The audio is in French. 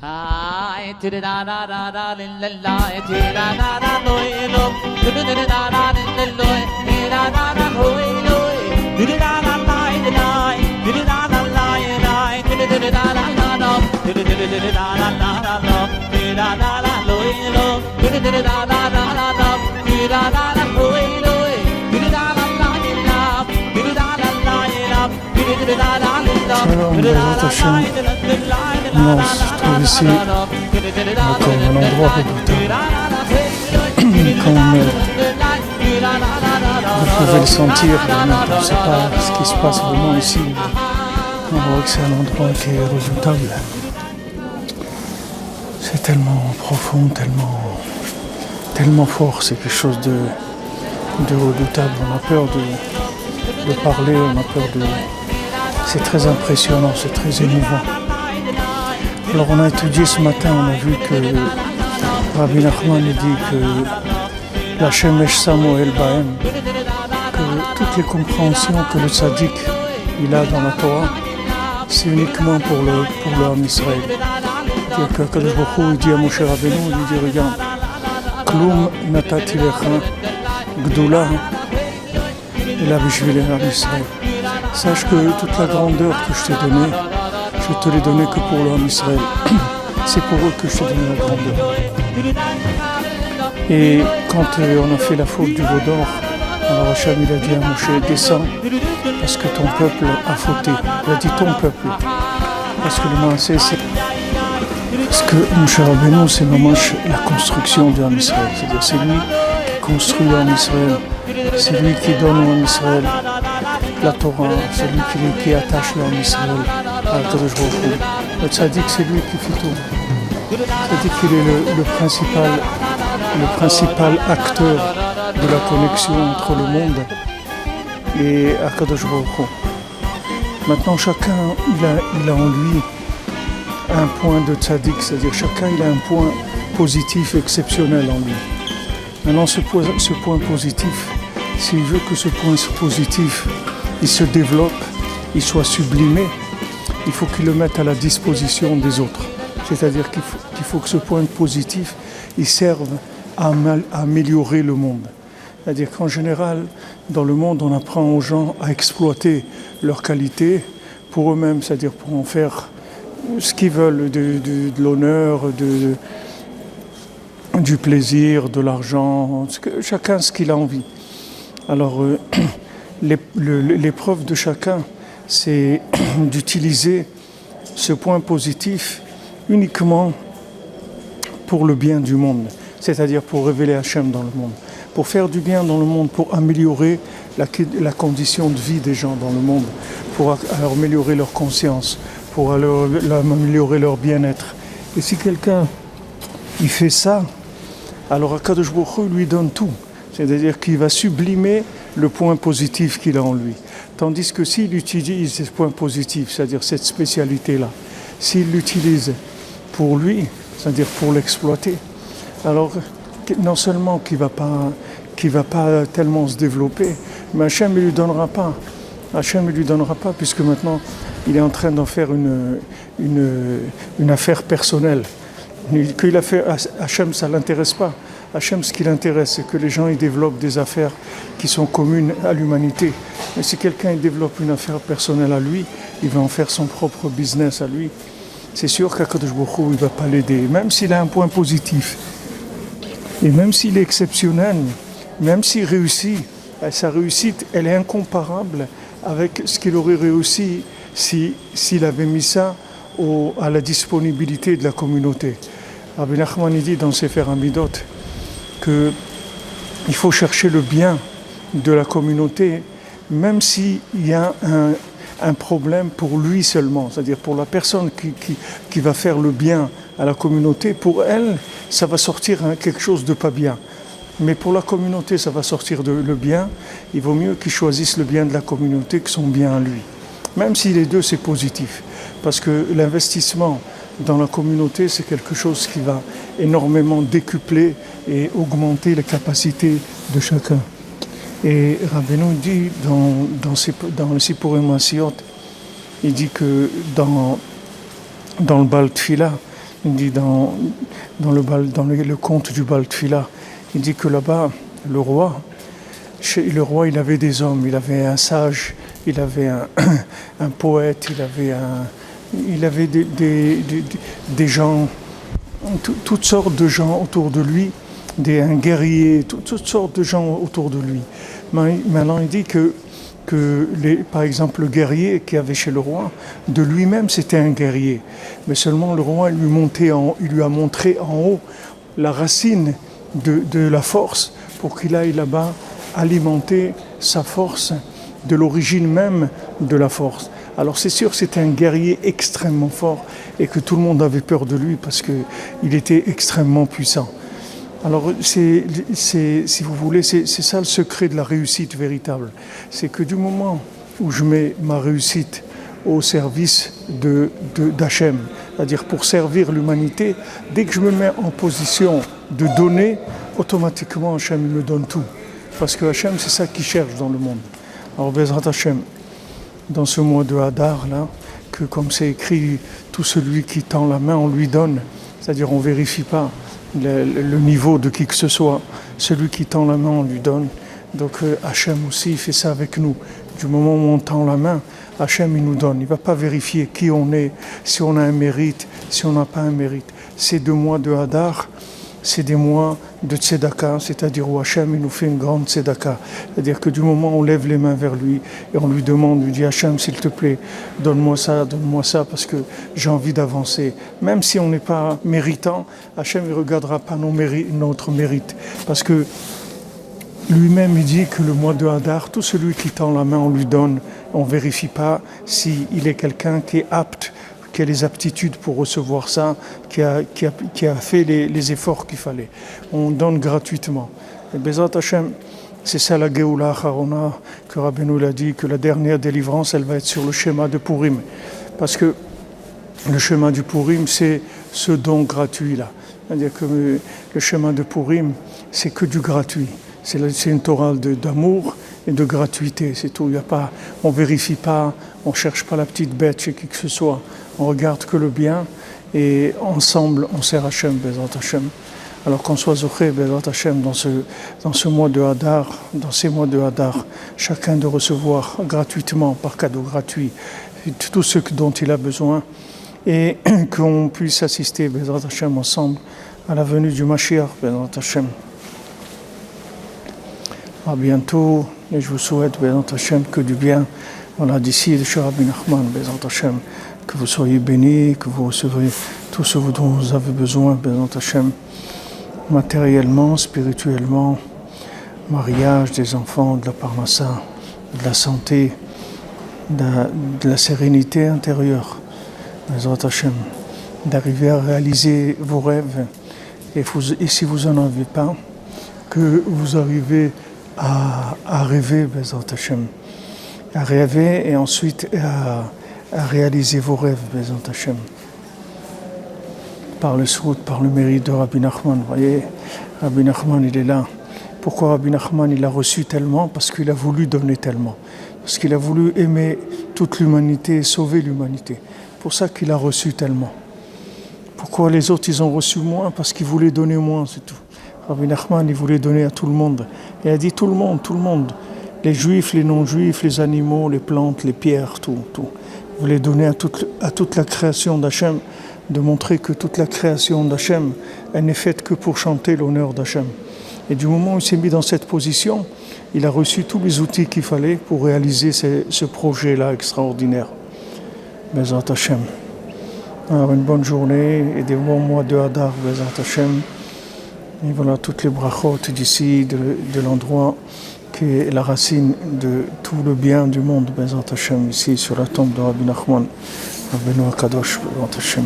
Hi, to the da da da da la la, to da da da loy lo, to the da da da la loy, da da da loy loy, to the da da la la, to the da da la la, to the da da la la, to the da da la la lo, to da da la loy lo, to the da da la la lo, to da da la loy loy, to the da da la la, to the da da la la, to the da da la la, to the da da la la. Non, je trouve ici encore un endroit redoutable. Comme vous pouvez le sentir, on ne sait pas ce qui se passe vraiment ici. On voit que c'est un endroit qui est redoutable. C'est tellement profond, tellement fort, c'est quelque chose de redoutable. On a peur de parler, on a peur de... C'est très impressionnant, c'est très émouvant. Alors on a étudié ce matin, on a vu que Rabbi Nachman dit que la Shemesh Samuel Bahem, que toutes les compréhensions que le tzaddik il a dans la Torah, c'est uniquement pour le Ham Israël. C'est-à-dire que Kadosh Baruch Hu, il dit à Moshe Rabbeinu, il lui dit regarde, Klum natati lecha gdoula ela bishvil Ham Israël. Sache que toute la grandeur que je t'ai donnée, je te l'ai donné que pour le Ham Israël. C'est pour eux que je t'ai donné la grandeur. Et quand on a fait la faute du veau d'or, alors Hacham il a dit à Moshe, descends, parce que ton peuple a fauté. Il a dit ton peuple. Parce que le Maaseh, c'est... Parce que Moshe Rabbeinu, c'est vraiment la construction du Ham Israël. C'est-à-dire c'est lui qui construit le Ham Israël. C'est lui qui donne au Ham Israël la Torah. C'est lui qui attache le Ham Israël à Kadosh Baruch Hu. Le tzaddik, c'est lui qui fait tout. C'est-à-dire qu'il est le principal acteur de la connexion entre le monde et Akadosh Baruch Hu. Maintenant, chacun, il a en lui un point de tzaddik, c'est-à-dire chacun, il a un point positif exceptionnel en lui. Maintenant, ce point positif, s'il veut que ce point positif, il se développe, il soit sublimé, il faut qu'il le mette à la disposition des autres. C'est-à-dire qu'il faut que ce point positif, il serve à améliorer le monde. C'est-à-dire qu'en général, dans le monde, on apprend aux gens à exploiter leurs qualités pour eux-mêmes, c'est-à-dire pour en faire ce qu'ils veulent, de l'honneur, du plaisir, de l'argent, chacun ce qu'il a envie. Alors, l'épreuve de chacun, c'est d'utiliser ce point positif uniquement pour le bien du monde, c'est-à-dire pour révéler Hachem dans le monde, pour faire du bien dans le monde, pour améliorer la condition de vie des gens dans le monde, pour améliorer leur conscience, pour améliorer leur bien-être. Et si quelqu'un il fait ça, alors Akadosh Baruch Hu lui donne tout, c'est-à-dire qu'il va sublimer le point positif qu'il a en lui. Tandis que s'il utilise ce point positif, c'est-à-dire cette spécialité-là, s'il l'utilise pour lui, c'est-à-dire pour l'exploiter, alors non seulement qu'il va pas tellement se développer, mais Hachem ne lui donnera pas. Hachem ne lui donnera pas, puisque maintenant il est en train d'en faire une affaire personnelle. Qu'il a fait Hachem, ça ne l'intéresse pas. Hachem, ce qui l'intéresse, c'est que les gens ils développent des affaires qui sont communes à l'humanité. Mais si quelqu'un il développe une affaire personnelle à lui, il va en faire son propre business à lui. C'est sûr qu'Akadosh Baruch Hu, il ne va pas l'aider, même s'il a un point positif. Et même s'il est exceptionnel, même s'il réussit, sa réussite, elle est incomparable avec ce qu'il aurait réussi s'il avait mis ça à la disponibilité de la communauté. Rabbi Nachman dit dans Sefer Hamidot qu'il faut chercher le bien de la communauté, même s'il y a un problème pour lui seulement, c'est-à-dire pour la personne qui va faire le bien à la communauté, pour elle, ça va sortir quelque chose de pas bien. Mais pour la communauté, ça va sortir le bien. Il vaut mieux qu'il choisisse le bien de la communauté que son bien à lui. Même si les deux, c'est positif. Parce que l'investissement dans la communauté, c'est quelque chose qui va énormément décupler et augmenter les capacités de chacun. Et Rabbeinu dit dans le Sipurim Maasiyot, il dit que dans le Baal Tfila, il dit dans le conte du Baal Tfila, il dit que là-bas, le roi, il avait des hommes, il avait un sage, il avait un poète, il avait des gens, toutes sortes de gens autour de lui, un guerrier, toutes sortes de gens autour de lui. Maintenant, il dit que par exemple, le guerrier qu'il y avait chez le roi, de lui-même, c'était un guerrier. Mais seulement le roi il lui a montré en haut la racine de la force pour qu'il aille là-bas alimenter sa force de l'origine même de la force. Alors c'est sûr, c'était un guerrier extrêmement fort et que tout le monde avait peur de lui parce qu'il était extrêmement puissant. Alors, si vous voulez, c'est ça le secret de la réussite véritable. C'est que du moment où je mets ma réussite au service d'Hachem, c'est-à-dire pour servir l'humanité, dès que je me mets en position de donner, automatiquement Hachem me donne tout. Parce que Hachem, c'est ça qu'il cherche dans le monde. Alors, Bezrat Hachem, dans ce mois de Hadar, là, que comme c'est écrit, tout celui qui tend la main, on lui donne, c'est-à-dire on ne vérifie pas le niveau de qui que ce soit. Celui qui tend la main, on lui donne. Donc Hachem aussi, il fait ça avec nous. Du moment où on tend la main, Hachem, il nous donne. Il ne va pas vérifier qui on est, si on a un mérite, si on n'a pas un mérite. Ces 2 mois de Hadar, c'est des mois de tzedaka, c'est-à-dire où Hachem il nous fait une grande tzedaka. C'est-à-dire que du moment où on lève les mains vers lui et on lui demande, lui dit Hachem, s'il te plaît, donne-moi ça, parce que j'ai envie d'avancer. Même si on n'est pas méritant, Hachem ne regardera pas notre mérite. Parce que lui-même, il dit que le mois de Hadar, tout celui qui tend la main, on lui donne. On ne vérifie pas s'il est quelqu'un qui est apte, qui a les aptitudes pour recevoir ça, qui a fait les efforts qu'il fallait. On donne gratuitement. Et Bezrat Hachem, c'est ça la Géoula Acharona, que Rabbeinu l'a dit, que la dernière délivrance, elle va être sur le schéma de Purim. Parce que le schéma du Purim, c'est ce don gratuit-là. C'est-à-dire que le schéma de Purim, c'est que du gratuit. C'est une Torah d'amour et de gratuité, c'est tout. On ne vérifie pas, on ne cherche pas la petite bête chez qui que ce soit. On regarde que le bien et ensemble, on sert Hachem, Bezrat Hachem. Alors qu'on soit zoché, Bezrat Hachem, dans ce mois de Hadar, dans ces mois de Hadar, chacun de recevoir gratuitement, par cadeau gratuit, tout ce dont il a besoin et qu'on puisse assister, Bezrat Hachem, ensemble à la venue du Mashiach, Bezrat Hachem. À bientôt, et je vous souhaite, Bezrat Hachem, que du bien. Voilà, d'ici, de chez Rabbi Nachman, Bezrat Hachem, que vous soyez bénis, que vous recevrez tout ce dont vous avez besoin, Bezrat Hachem, matériellement, spirituellement, mariage, des enfants, de la parnassa, de la santé, de la sérénité intérieure, Bezrat Hachem, d'arriver à réaliser vos rêves, et si vous n'en avez pas, que vous arrivez à rêver, Bezrat Hachem, à rêver et ensuite à réaliser vos rêves, Bezrat Hachem. Par le soud, par le mérite de Rabbi Nachman. Vous voyez, Rabbi Nachman, il est là. Pourquoi Rabbi Nachman, il a reçu tellement? Parce qu'il a voulu donner tellement. Parce qu'il a voulu aimer toute l'humanité et sauver l'humanité. Pour ça qu'il a reçu tellement. Pourquoi les autres, ils ont reçu moins? Parce qu'ils voulaient donner moins, c'est tout. Rabbi Nachman, il voulait donner à tout le monde. Il a dit tout le monde. Les juifs, les non-juifs, les animaux, les plantes, les pierres, tout. Il voulait donner à toute la création d'Hachem, de montrer que toute la création d'Hachem, elle n'est faite que pour chanter l'honneur d'Hachem. Et du moment où il s'est mis dans cette position, il a reçu tous les outils qu'il fallait pour réaliser ce projet-là extraordinaire. Bezrat Hachem. Alors une bonne journée et des bons mois de Hadar, Bezrat Hachem. Et voilà toutes les brachot d'ici, de l'endroit qui est la racine de tout le bien du monde, Bezrat Hachem, ici sur la tombe de Rabbi Nachman, Rabbeinu HaKadosh, Bezrat Hachem.